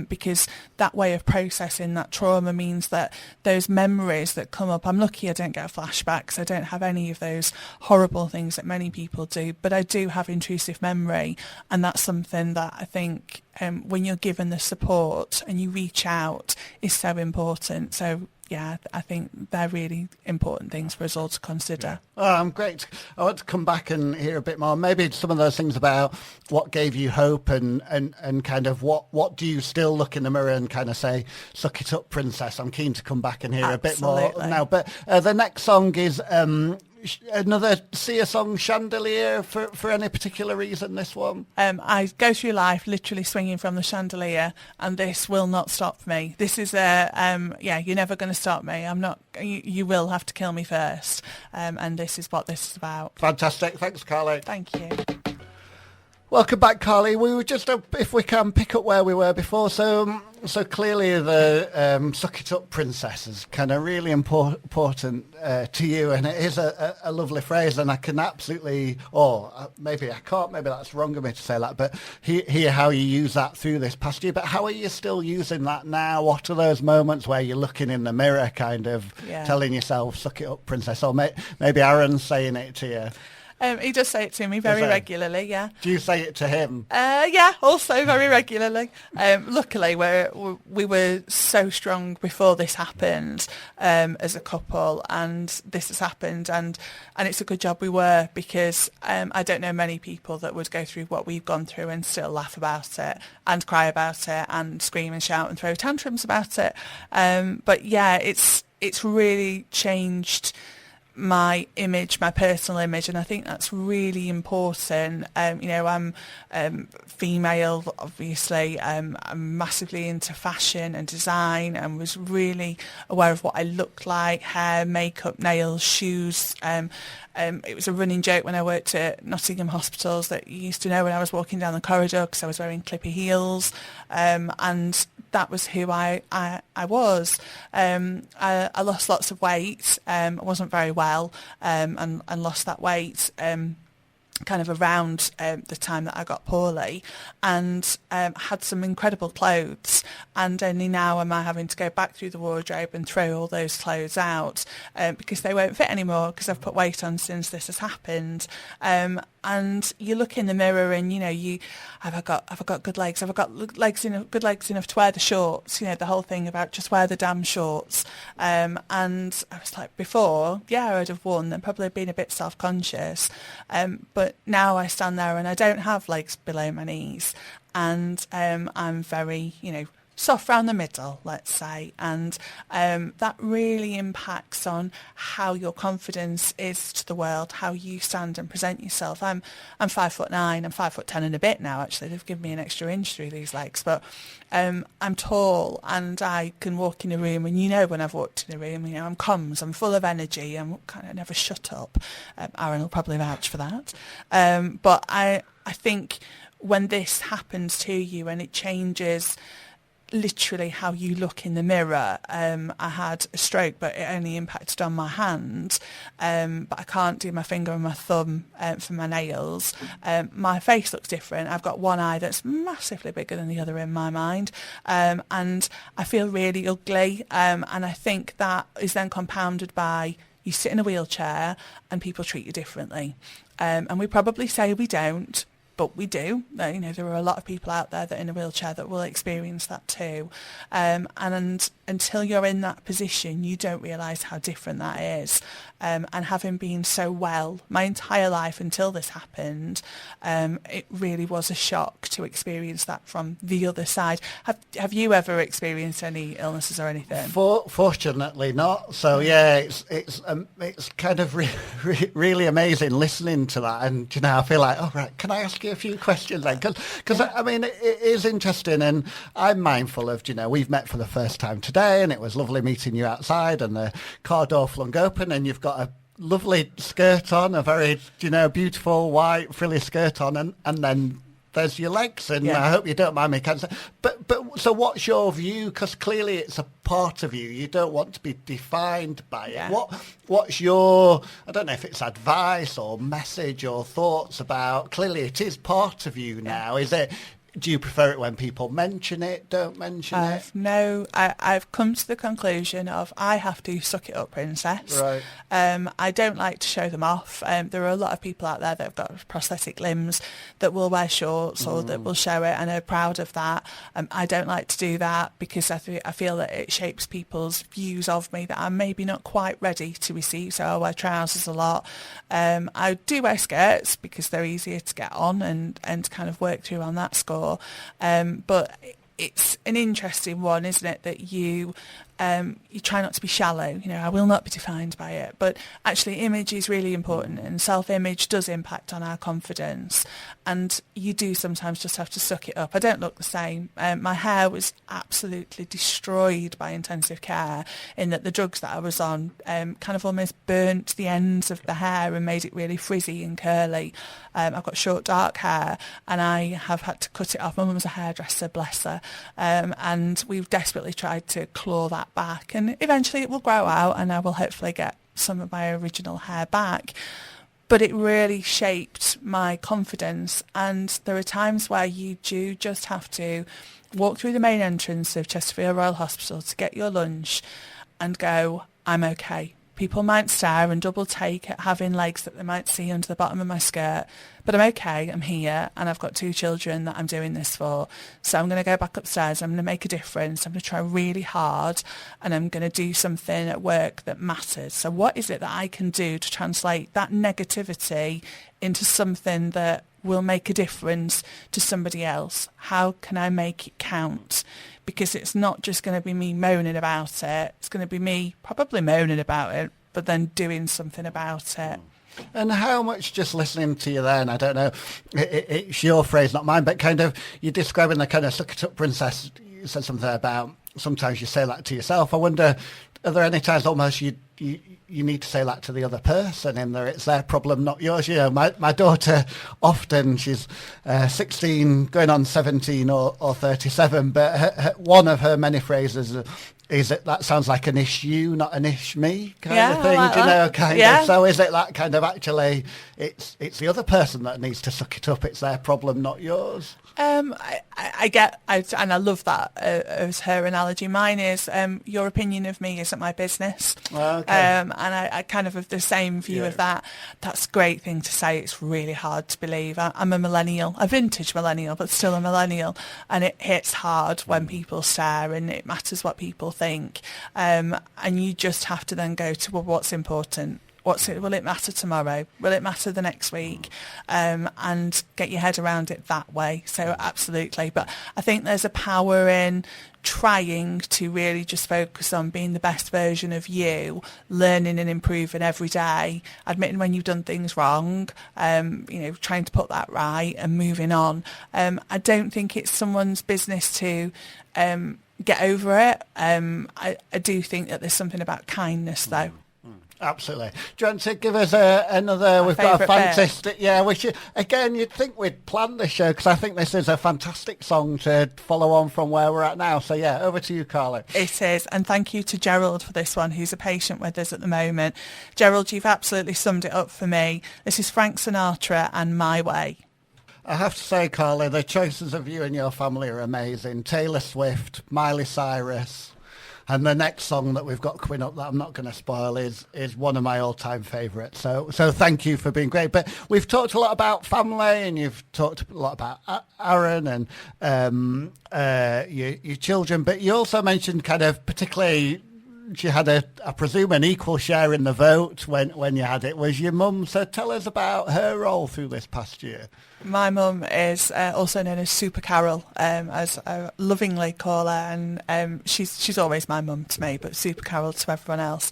because that way of processing that trauma means that those memories that come up, I'm lucky I don't get flashbacks, I don't have any of those horrible things that many people do, but I do have intrusive memory, and that's something that I think when you're given the support and you reach out is so important. So yeah, I think they're really important things for us all to consider. Great. I want to come back and hear a bit more, maybe some of those things about what gave you hope, and kind of what do you still look in the mirror and kind of say, suck it up, princess. I'm keen to come back and hear a bit more now. But the next song is another Sia song, Chandelier, for any particular reason, this one? I go through life literally swinging from the chandelier, and this will not stop me. This is you're never going to stop me. I'm not, you will have to kill me first. And this is what this is about. Fantastic. Thanks, Karlie. Thank you. Welcome back, Karlie. We were just, if we can, pick up where we were before. So clearly the Suck It Up Princess is kind of really important to you, and it is a lovely phrase, and I can absolutely, maybe I can't, maybe that's wrong of me to say that, but hear how you use that through this past year. But how are you still using that now? What are those moments where you're looking in the mirror, kind of telling yourself, suck it up, princess, or maybe Aaron's saying it to you? He does say it to me very regularly, yeah. Do you say it to him? Yeah, also very regularly. Luckily, we were so strong before this happened as a couple, and this has happened, and it's a good job we were, because I don't know many people that would go through what we've gone through and still laugh about it and cry about it and scream and shout and throw tantrums about it. But yeah, it's really changed my image, my personal image, and I think that's really important. I'm female, obviously. I'm massively into fashion and design, and was really aware of what I looked like: hair, makeup, nails, shoes. It was a running joke when I worked at Nottingham hospitals that you used to know when I was walking down the corridor because I was wearing clippy heels, and that was who I was. I lost lots of weight. I wasn't very well, and lost that weight kind of around the time that I got poorly, and had some incredible clothes, and only now am I having to go back through the wardrobe and throw all those clothes out because they won't fit anymore because I've put weight on since this has happened. And you look in the mirror and, have I got good legs? Have I got good legs enough to wear the shorts? The whole thing about just wear the damn shorts. And I was like, before, I would have worn them, probably been a bit self-conscious. But now I stand there and I don't have legs below my knees. And I'm very, soft round the middle, let's say, and that really impacts on how your confidence is to the world, how you stand and present yourself. I'm 5'9", I'm 5'10" and a bit now. Actually, they've given me an extra inch through these legs, but I'm tall and I can walk in a room, and when I've walked in a room, I'm comms, I'm full of energy, I'm kind of never shut up. Aaron will probably vouch for that, but I think when this happens to you and it changes literally how you look in the mirror. I had a stroke, but it only impacted on my hand. But I can't do my finger and my thumb for my nails. My face looks different. I've got one eye that's massively bigger than the other in my mind. And I feel really ugly. And I think that is then compounded by you sit in a wheelchair and people treat you differently. And we probably say we don't, but we do. There are a lot of people out there that are in a wheelchair that will experience that too. And until you're in that position, you don't realise how different that is. And having been so well my entire life until this happened, it really was a shock to experience that from the other side. Have you ever experienced any illnesses or anything? Fortunately not. So yeah, it's kind of really amazing listening to that, and I feel like, oh right, can I ask you a few questions then? Because I mean, it is interesting, and I'm mindful of, we've met for the first time today, and it was lovely meeting you outside, and the car door flung open, and you've got a lovely skirt on, a very, beautiful white frilly skirt on, and then there's your legs, and I hope you don't mind me cancer. But so what's your view? Because clearly it's a part of you. You don't want to be defined by it. What's your, I don't know if it's advice or message or thoughts about, clearly it is part of you now. Is it, do you prefer it when people mention it, don't mention it? No, I've come to the conclusion of I have to suck it up, princess. Right. I don't like to show them off. There are a lot of people out there that have got prosthetic limbs that will wear shorts or that will show it and are proud of that. I don't like to do that because I feel that it shapes people's views of me that I'm maybe not quite ready to receive, so I wear trousers a lot. I do wear skirts because they're easier to get on and kind of work through on that score. But it's an interesting one, isn't it, that you you try not to be shallow. I will not be defined by it. But actually, image is really important, and self-image does impact on our confidence. And you do sometimes just have to suck it up. I don't look the same. My hair was absolutely destroyed by intensive care, in that the drugs that I was on kind of almost burnt the ends of the hair and made it really frizzy and curly. I've got short, dark hair, and I have had to cut it off. My mum was a hairdresser, bless her, and we've desperately tried to claw that back, and eventually it will grow out and I will hopefully get some of my original hair back. But it really shaped my confidence, and there are times where you do just have to walk through the main entrance of Chesterfield Royal Hospital to get your lunch and go, I'm okay. People might stare and double take at having legs that they might see under the bottom of my skirt, but I'm okay, I'm here, and I've got 2 children that I'm doing this for. So I'm going to go back upstairs, I'm going to make a difference, I'm going to try really hard, and I'm going to do something at work that matters. So what is it that I can do to translate that negativity into something that will make a difference to somebody else? How can I make it count? Because it's not just going to be me moaning about it. It's going to be me probably moaning about it, but then doing something about it. And how much, just listening to you then, I don't know, it's your phrase, not mine, but kind of you're describing the kind of suck it up princess. You said something about sometimes you say that to yourself. I wonder, are there any times almost you need to say that to the other person, in there it's their problem, not yours? My daughter often, she's 16 going on 17 or 37, but one of her many phrases is that sounds like an issue, not an ish me kind of thing, like kind of. So is it that kind of, actually it's the other person that needs to suck it up, it's their problem, not yours? I love that as her analogy. Mine is your opinion of me isn't my business. Okay. And I kind of have the same view of that. That's a great thing to say. It's really hard to believe. I'm a millennial, a vintage millennial, but still a millennial, and it hits hard when people stare, and it matters what people think. And you just have to then go to, well, what's important? Will it matter tomorrow? Will it matter the next week? And get your head around it that way. So absolutely. But I think there's a power in trying to really just focus on being the best version of you, learning and improving every day, admitting when you've done things wrong, trying to put that right and moving on. I don't think it's someone's business to get over it. I do think that there's something about kindness, though. Absolutely. Do you want to give us another? We've got a fantastic, which again, you'd think we'd planned the show, because I think this is a fantastic song to follow on from where we're at now. So over to you, Karlie. It is, and thank you to Gerald for this one, who's a patient with us at the moment. Gerald, you've absolutely summed it up for me. This is Frank Sinatra and My Way. I have to say, Karlie, the choices of you and your family are amazing. Taylor Swift, Miley Cyrus. And the next song that we've got coming up that I'm not going to spoil is one of my all-time favourites. So thank you for being great. But we've talked a lot about family, and you've talked a lot about Aaron and your children. But you also mentioned kind of particularly she had I presume, an equal share in the vote when you had it, was your mum. So tell us about her role through this past year. My mum is also known as Super Carol, as I lovingly call her, and she's always my mum to me, but Super Carol to everyone else.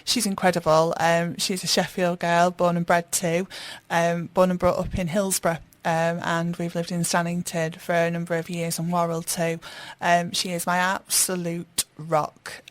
She's incredible. She's a Sheffield girl, born and bred too, born and brought up in Hillsborough. And we've lived in Stannington for a number of years, and Worrell too. She is my absolute rock.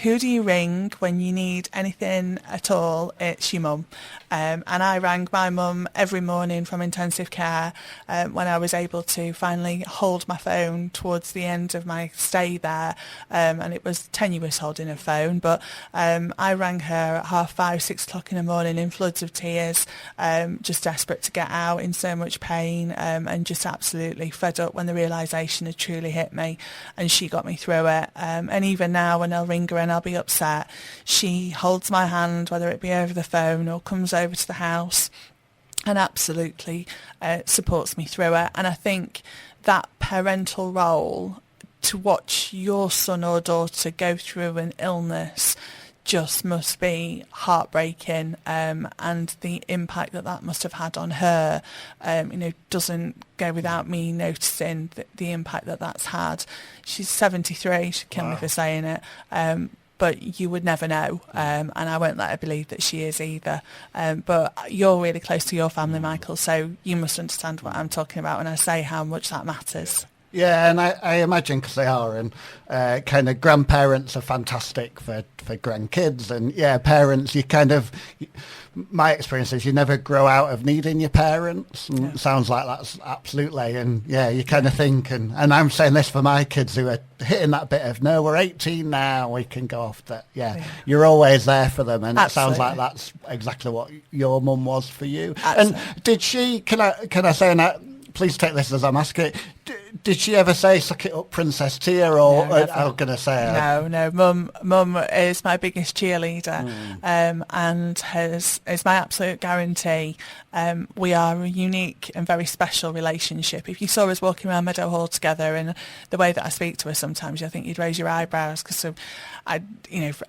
Who do you ring when you need anything at all? It's your mum. And I rang my mum every morning from intensive care when I was able to finally hold my phone towards the end of my stay there. And it was tenuous holding a phone, but I rang her at 5:30, 6 o'clock in the morning in floods of tears, just desperate to get out, in so much pain, and just absolutely fed up when the realisation had truly hit me, and she got me through it. And even now, when I'll ring her and I'll be upset, she holds my hand, whether it be over the phone or comes over to the house, and absolutely supports me through it. And I think that parental role, to watch your son or daughter go through an illness, just must be heartbreaking, and the impact that must have had on her, doesn't go without me noticing the impact that's had. She's 73, she'd kill me for saying it, but you would never know, and I won't let her believe that she is either. But you're really close to your family, Michael, so you must understand what I'm talking about when I say how much that matters. Yeah, and I imagine, because they are, and kind of grandparents are fantastic for grandkids, and parents, you kind of, my experience is you never grow out of needing your parents, and it sounds like that's absolutely, and you kind of think, and I'm saying this for my kids who are hitting that bit of, no, we're 18 now, we can go off that, you're always there for them, and absolutely. It sounds like that's exactly what your mum was for you. Absolutely. And did she, can I say, and please take this as I'm asking it, did she ever say, suck it up, Princess Tia, or I'm going to say... No, Mum is my biggest cheerleader, and is my absolute guarantee. We are a unique and very special relationship. If you saw us walking around Meadow Hall together, and the way that I speak to her sometimes, I think you'd raise your eyebrows, because I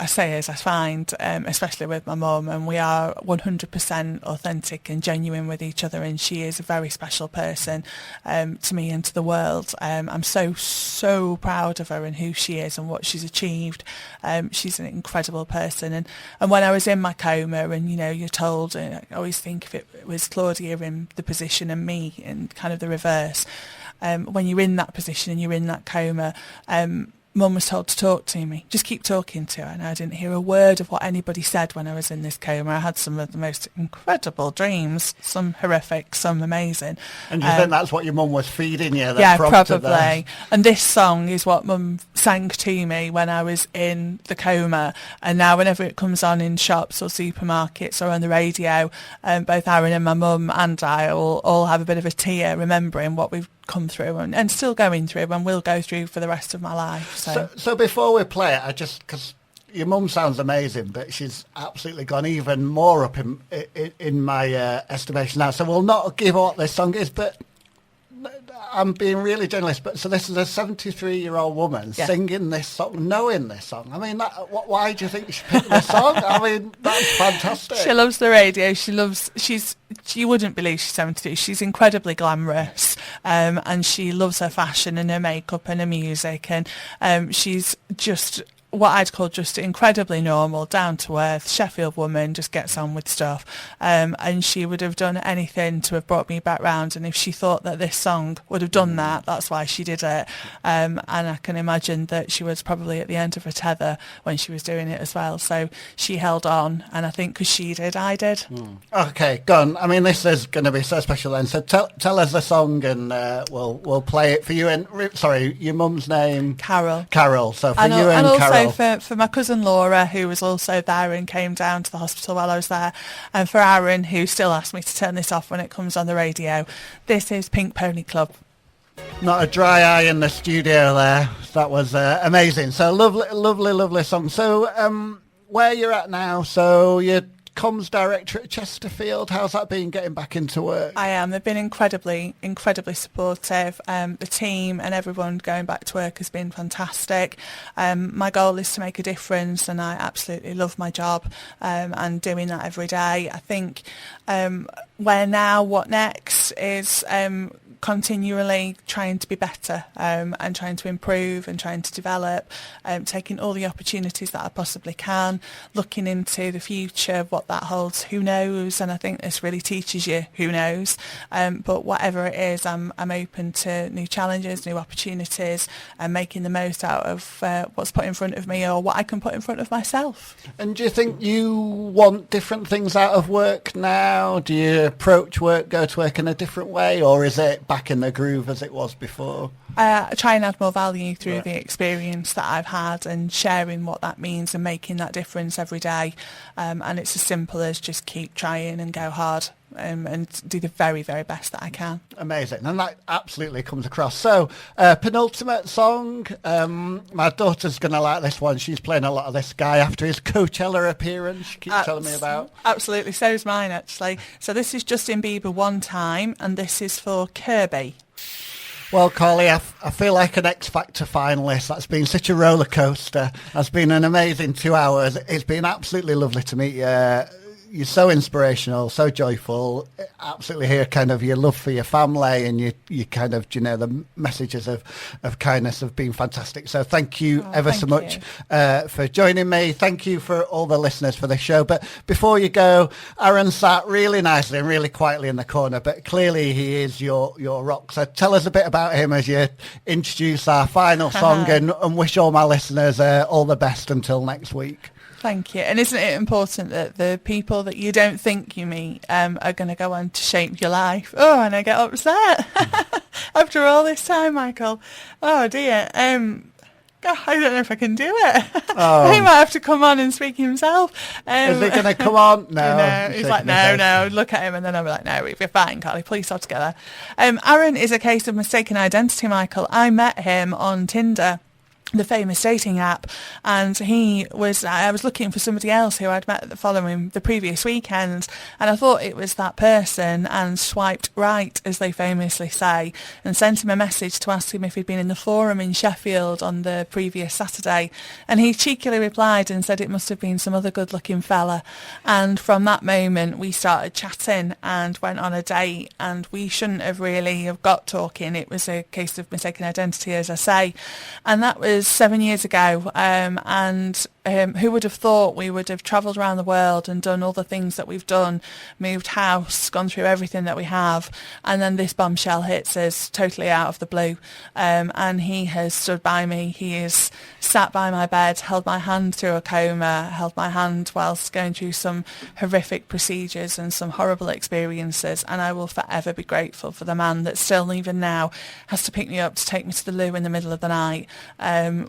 say as I find, especially with my mum, and we are 100% authentic and genuine with each other, and she is a very special person to me and to the world. I'm so proud of her and who she is and what she's achieved. She's an incredible person, and when I was in my coma, and you're told, I always think if it was Claudia in the position and me in kind of the reverse, when you're in that position and you're in that coma, Mum was told to talk to me, just keep talking to her, and I didn't hear a word of what anybody said when I was in this coma. I had some of the most incredible dreams, some horrific, some amazing. And do you think that's what your mum was feeding you? Probably. That? And this song is what Mum sang to me when I was in the coma, and now whenever it comes on in shops or supermarkets or on the radio, both Aaron and my mum and I all have a bit of a tear remembering what we've come through and still going through and will go through for the rest of my life. So before we play it, because your mum sounds amazing, but she's absolutely gone even more up in my estimation now. So we'll not give what this song is, but I'm being really generous. But so this is a 73-year-old woman singing this song, knowing this song. I mean, why do you think she picked this song? I mean, that's fantastic. She loves the radio. You wouldn't believe she's 72. She's incredibly glamorous, and she loves her fashion and her makeup and her music, and she's just what I'd call just incredibly normal, down to earth, Sheffield woman, just gets on with stuff. And she would have done anything to have brought me back round. And if she thought that this song would have done that, that's why she did it. And I can imagine that she was probably at the end of her tether when she was doing it as well. So she held on. And I think because she did, I did. Okay, go on. I mean, this is going to be so special then. So tell us the song, and we'll play it for you. And sorry, your mum's name? Carol. Carol. So for you and Carol. For my cousin Laura, who was also there and came down to the hospital while I was there, and for Aaron, who still asks me to turn this off when it comes on the radio, this is Pink Pony Club. Not a dry eye in the studio there. That was amazing. So lovely song. So where you're at now, so you're comms director at Chesterfield. How's that been, getting back into work? I am. They've been incredibly supportive. The team and everyone going back to work has been fantastic. My goal is to make a difference, and I absolutely love my job and doing that every day. I think where now, what next is continually trying to be better and trying to improve and trying to develop, taking all the opportunities that I possibly can, looking into the future, what that holds, who knows, and I think this really teaches you who knows, but whatever it is, I'm open to new challenges, new opportunities, and making the most out of what's put in front of me or what I can put in front of myself. And do you think you want different things out of work now? Do you approach work, go to work in a different way, or is it back in the groove as it was before? I try and add more value through the experience that I've had and sharing what that means and making that difference every day. And it's as simple as just keep trying and go hard and do the very, very best that I can. Amazing. And that absolutely comes across. So, penultimate song. My daughter's going to like this one. She's playing a lot of this guy after his Coachella appearance. She keeps telling me about. Absolutely. So is mine, actually. So this is Justin Bieber One Time, and this is for Kirby. Well, Karlie, I feel like an X Factor finalist. That's been such a roller coaster. That's been an amazing 2 hours. It's been absolutely lovely to meet you. You're so inspirational, so joyful. Absolutely hear kind of your love for your family, and you kind of, the messages of kindness have been fantastic. So thank you ever so much for joining me. Thank you for all the listeners for the show. But before you go, Aaron sat really nicely and really quietly in the corner, but clearly he is your rock. So tell us a bit about him as you introduce our final song and wish all my listeners all the best until next week. Thank you. And isn't it important that the people that you don't think you meet are going to go on to shape your life? Oh, and I get upset after all this time, Michael. Oh, dear. God, I don't know if I can do it. Oh. He might have to come on and speak himself. Is he going to come on? No. He's like, no. Look at him. And then I'll be like, no, you're fine, Karlie. Please stop together. Aaron is a case of mistaken identity, Michael. I met him on Tinder, the famous dating app, and I was looking for somebody else who I'd met following the previous weekend, and I thought it was that person and swiped right, as they famously say, and sent him a message to ask him if he'd been in the Forum in Sheffield on the previous Saturday, and he cheekily replied and said it must have been some other good-looking fella. And from that moment we started chatting and went on a date, and we shouldn't have really have got talking. It was a case of mistaken identity, as I say, and that was 7 years ago, and who would have thought we would have travelled around the world and done all the things that we've done, moved house, gone through everything that we have, and then this bombshell hits us totally out of the blue, and he has stood by me. He has sat by my bed, held my hand through a coma, held my hand whilst going through some horrific procedures and some horrible experiences, and I will forever be grateful for the man that still, even now, has to pick me up to take me to the loo in the middle of the night.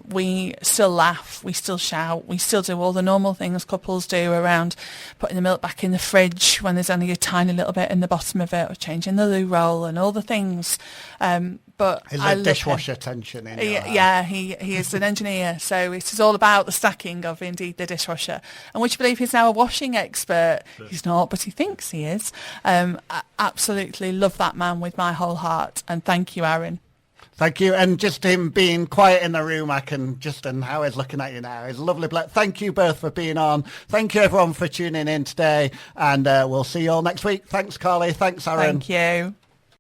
We still laugh, we still shout, we still do all the normal things couples do around putting the milk back in the fridge when there's only a tiny little bit in the bottom of it, or changing the loo roll and all the things. But is there dishwasher tension in your house? Yeah, he is an engineer, so it is all about the stacking of, indeed, the dishwasher. And would you believe he's now a washing expert? He's not, but he thinks he is. I absolutely love that man with my whole heart, and thank you, Aaron. Thank you. And just him being quiet in the room, and how he's looking at you now is lovely. Thank you both for being on. Thank you, everyone, for tuning in today. And we'll see you all next week. Thanks, Karlie. Thanks, Aaron. Thank you.